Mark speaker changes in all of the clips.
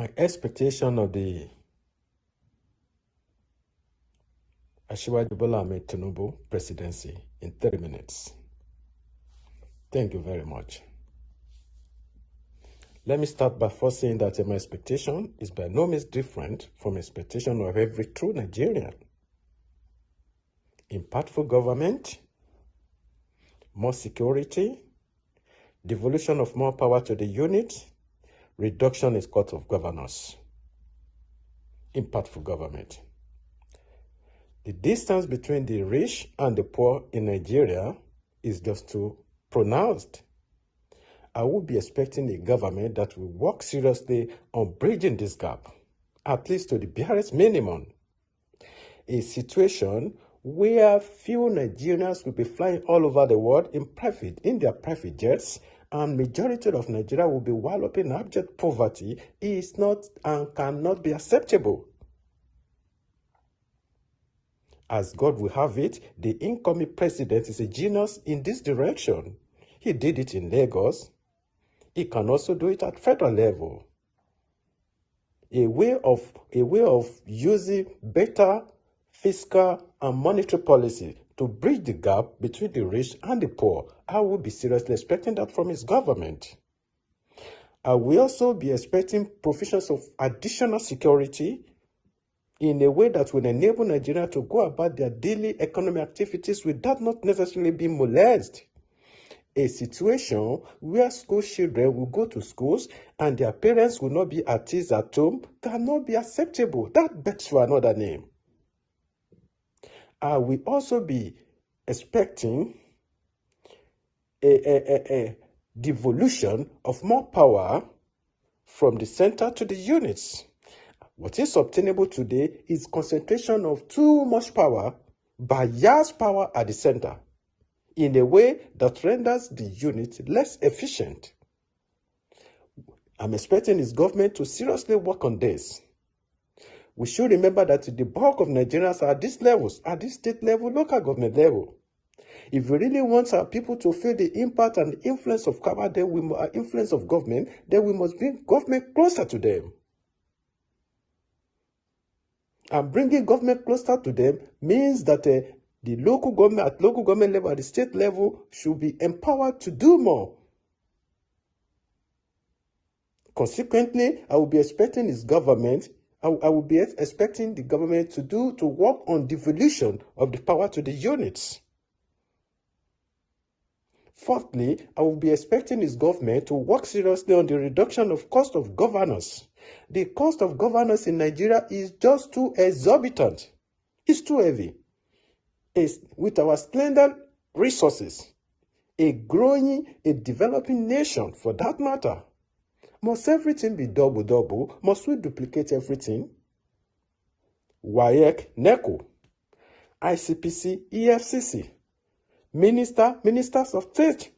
Speaker 1: My expectation of the Asiwaju Bola Ahmed Tinubu presidency in 30 minutes. Thank you very much. Let me start by first saying that my expectation is by no means different from expectation of every true Nigerian. Impactful government, more security, devolution of more power to the unit, reduction in cost of governance. Impactful government. The distance between the rich and the poor in Nigeria is just too pronounced. I would be expecting a government that will work seriously on bridging this gap, at least to the barest minimum. A situation where few Nigerians will be flying all over the world in their private jets, and majority of Nigeria will be wallowed in abject poverty is not and cannot be acceptable. As God will have it, the incoming president is a genius in this direction. He did it in Lagos. He can also do it at federal level. A way of using better fiscal and monetary policy to bridge the gap between the rich and the poor. I will be seriously expecting that from his government. I will also be expecting provisions of additional security in a way that will enable Nigeria to go about their daily economic activities without not necessarily being molested. A situation where school children will go to schools and their parents will not be at ease at home cannot be acceptable. That begs for another name. I will also be expecting a devolution of more power from the center to the units. What is obtainable today is concentration of too much power, biased power at the center, in a way that renders the unit less efficient. I'm expecting his government to seriously work on this. We should remember that the bulk of Nigerians are at these levels, at this state level, local government level. If we really want our people to feel the impact and the influence of power, influence of government, then we must bring government closer to them. And bringing government closer to them means that the local government, at local government level, at the state level, should be empowered to do more. Consequently, I will be expecting his government, I will be expecting the government to work on devolution of the power to the units. Fourthly, I will be expecting his government to work seriously on the reduction of cost of governance. The cost of governance in Nigeria is just too exorbitant. It's too heavy. With our slender resources, a developing nation for that matter, must everything be double? Must we duplicate everything? WAEC, NECO, ICPC, EFCC, ministers of state,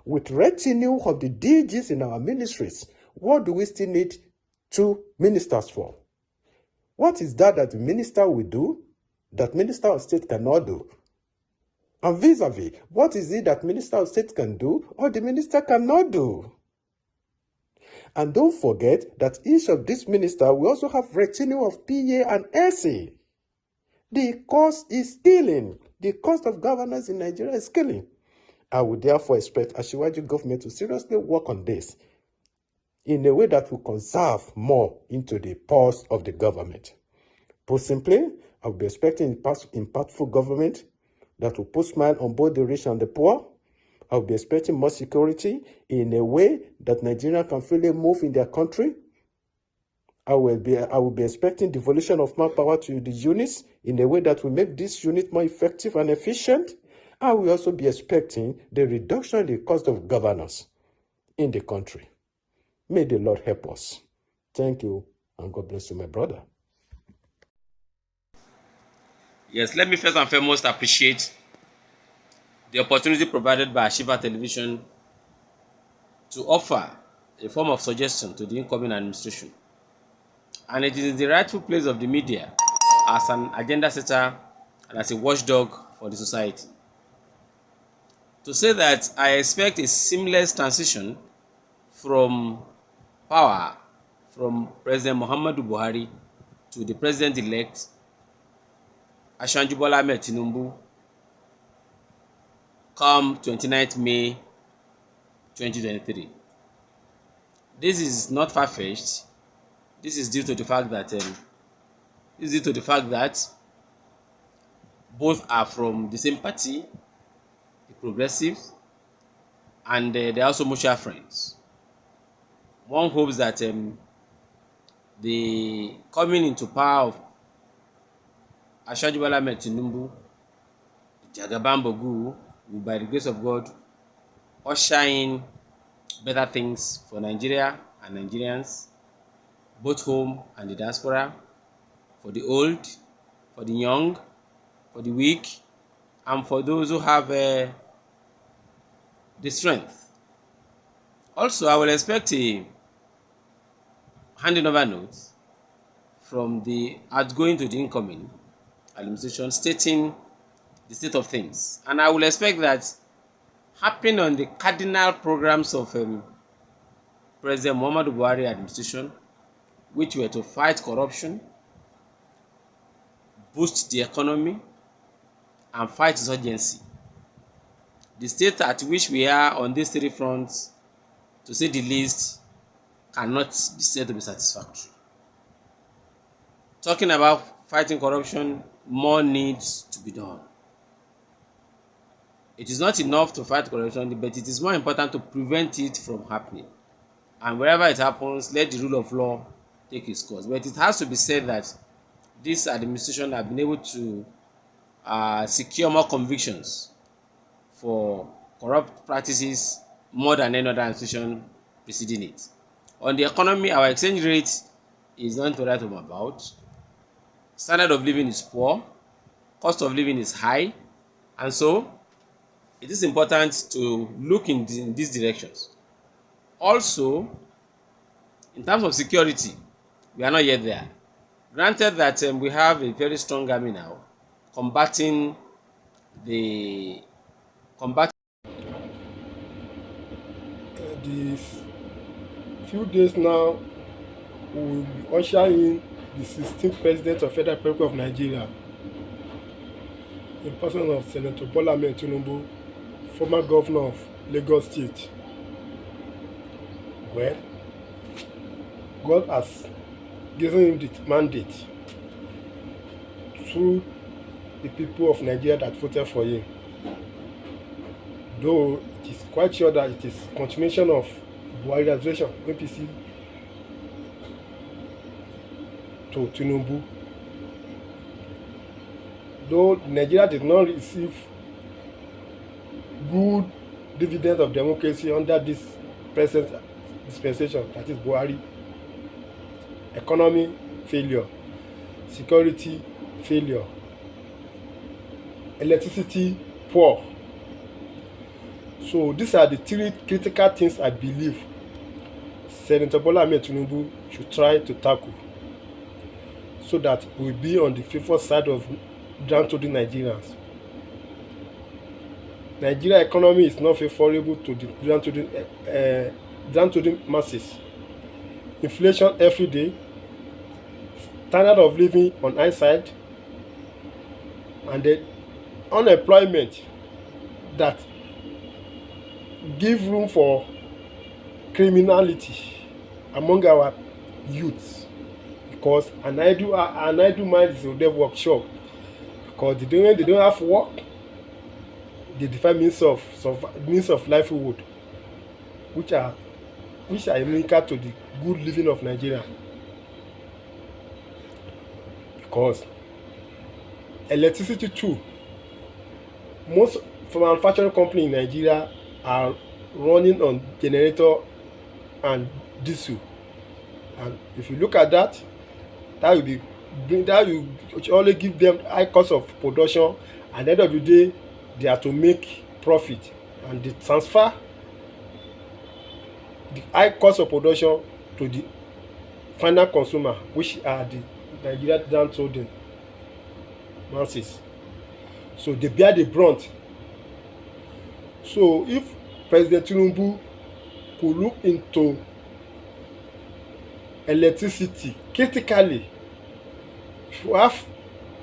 Speaker 1: with retinue of the DGs in our ministries. What do we still need 2 ministers for? What is that the minister will do that minister of state cannot do? And vis-a-vis, what is it that minister of state can do or the minister cannot do? And don't forget that each of these ministers will also have retinue of PA and SA. The cost is killing. The cost of governance in Nigeria is killing. I would therefore expect Asiwaju government to seriously work on this in a way that will conserve more into the purse of the government. Put simply, I will be expecting impactful government that will put smile on both the rich and the poor. I will be expecting more security in a way that Nigerians can freely move in their country. I will be expecting devolution of more power to the units in a way that will make this unit more effective and efficient. I will also be expecting the reduction in the cost of governance in the country. May the Lord help us. Thank you, and God bless you, my brother.
Speaker 2: Yes, let me first and foremost appreciate the opportunity provided by Shiva Television to offer a form of suggestion to the incoming administration. And it is the rightful place of the media as an agenda setter and as a watchdog for the society to say that I expect a seamless transition from power from President Muhammadu Buhari to the President-elect Asiwaju Bola Ahmed Tinubu come 29th May 2023. This is not far-fetched. This is due to the fact that both are from the same party, the Progressives, and they're also mutual friends. One hopes that the coming into power of Asiwaju Bola Ahmed Tinubu, the Jagaban Bogu, will, by the grace of God, usher in better things for Nigeria and Nigerians, both home and the diaspora, for the old, for the young, for the weak, and for those who have the strength. Also, I will expect a handing over note from the outgoing to the incoming administration stating the state of things. And I will expect that happening on the cardinal programs of President Muhammadu Buhari administration, which were to fight corruption, boost the economy, and fight insurgency. The state at which we are on these three fronts, to say the least, cannot be said to be satisfactory. Talking about fighting corruption, more needs to be done. It is not enough to fight corruption, but it is more important to prevent it from happening. And wherever it happens, let the rule of law take its course. But it has to be said that this administration has been able to secure more convictions for corrupt practices more than any other institution preceding it. On the economy, our exchange rate is not to write home about. Standard of living is poor, cost of living is high, and so it is important to look in these directions. Also, in terms of security, we are not yet there. Granted that we have a very strong army now combating the
Speaker 3: These few days now, we will be ushering in the 16th President of Federal Republic of Nigeria, in person of Senator Bola Ahmed Tinubu, former governor of Lagos State. Well, God has given him the mandate through the people of Nigeria that voted for him. Though it is quite sure that it is continuation of Buhari administration, APC to Tinubu. Though Nigeria did not receive good dividend of democracy under this present dispensation, that is Buhari. Economy failure, security failure, electricity poor. So these are the three critical things I believe Senator Bola Ahmed Tinubu should try to tackle, so that we will be on the favored side of downtrodden Nigerians. Nigeria economy is not favorable to the downtrodden masses. Inflation every day, standard of living on high side, and the unemployment that give room for criminality among our youths, because an idle mind is a devil workshop, because they don't have work, they define means of livelihood, which are inimical to the good living of Nigeria. Because electricity too, most manufacturing companies in Nigeria are running on generator and diesel, and if you look at that will only give them high cost of production, and at the end of the day they are to make profit, and they transfer the high cost of production to the final consumer, which are the Nigeria downtrodden masses. So they bear the brunt. So if President Tinubu could look into electricity critically. If you have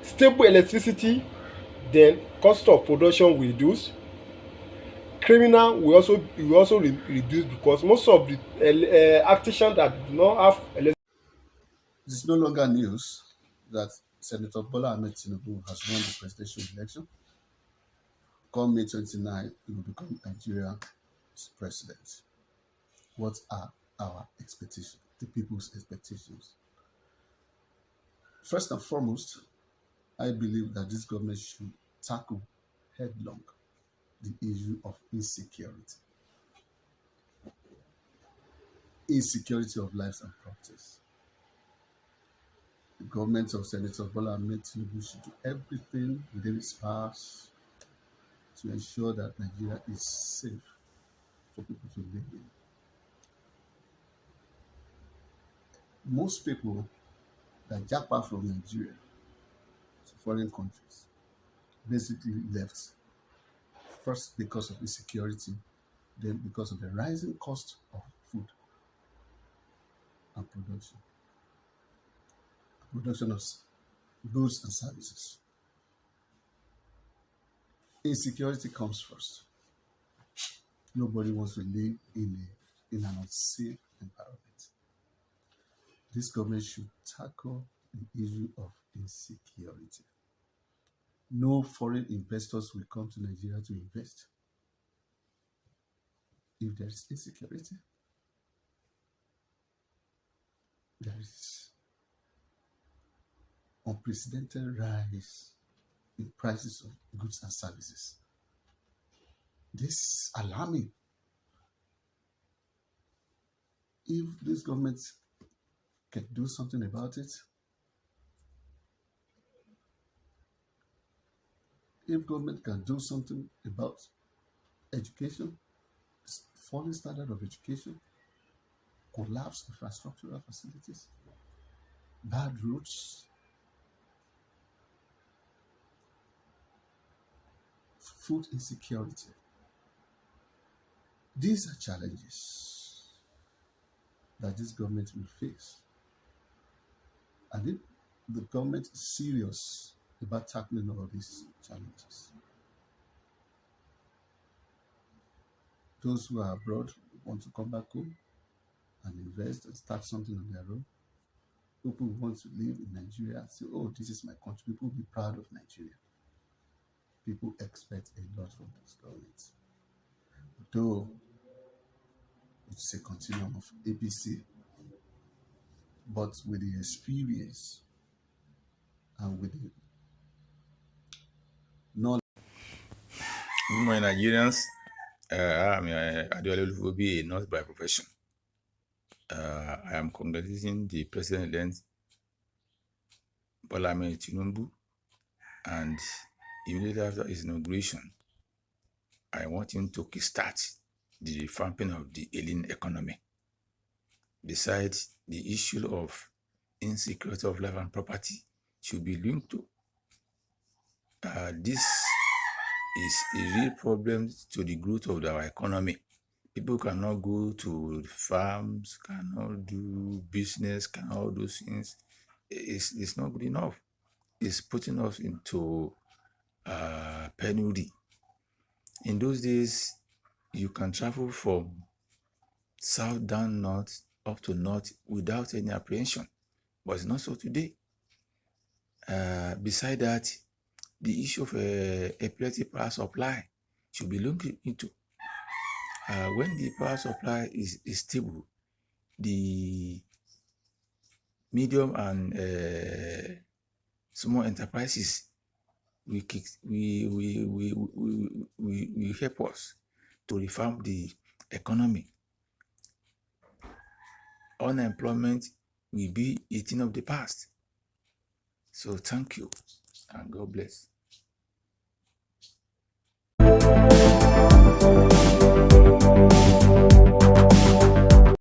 Speaker 3: stable electricity, then cost of production will reduce. Criminal will also reduce, because most of the artisans that do not have electricity.
Speaker 4: It is no longer news that Senator Bola Ahmed Tinubu has won the presidential election. Come May 29, he will become Nigeria's president. What are our expectations, the people's expectations? First and foremost, I believe that this government should tackle headlong the issue of insecurity. Insecurity of lives and properties. The government of Senator Bola Ahmed Tinubu should do everything within its powers to ensure that Nigeria is safe for people to live in. Most people that jackpot from Nigeria to foreign countries basically left first because of insecurity, then because of the rising cost of food and production of goods and services. Insecurity comes first. Nobody wants to live in an unsafe environment. This government should tackle the issue of insecurity. No foreign investors will come to Nigeria to invest if there is insecurity. There is unprecedented rise in prices of goods and services. This is alarming. If this government can do something about it, if government can do something about education, falling standard of education, collapse infrastructural facilities, bad roads, food insecurity. These are challenges that this government will face. And if the government is serious about tackling all these challenges, those who are abroad want to come back home and invest and start something on their own. People who want to live in Nigeria and say, oh, this is my country. People will be proud of Nigeria. People expect a lot from this government. Though it's a continuum of APC, but with the experience and with the knowledge.
Speaker 5: Good morning, Nigerians. I'm Adeole Olufobi, a nurse by profession. I am congratulating the President Bola Ahmed Tinubu, and immediately after his inauguration, I want him to kickstart the revamping of the ailing economy. Besides, the issue of insecurity of life and property should be linked to. This is a real problem to the growth of our economy. People cannot go to farms, cannot do business, cannot do things. It's not good enough. It's putting us into penury. In those days, you can travel from south down north up to north without any apprehension, but it's not so today. Beside that, the issue of epileptic power supply should be looked into. When the power supply is stable, the medium and small enterprises will help us to reform the economy. Unemployment will be a thing of the past. So thank you and God bless.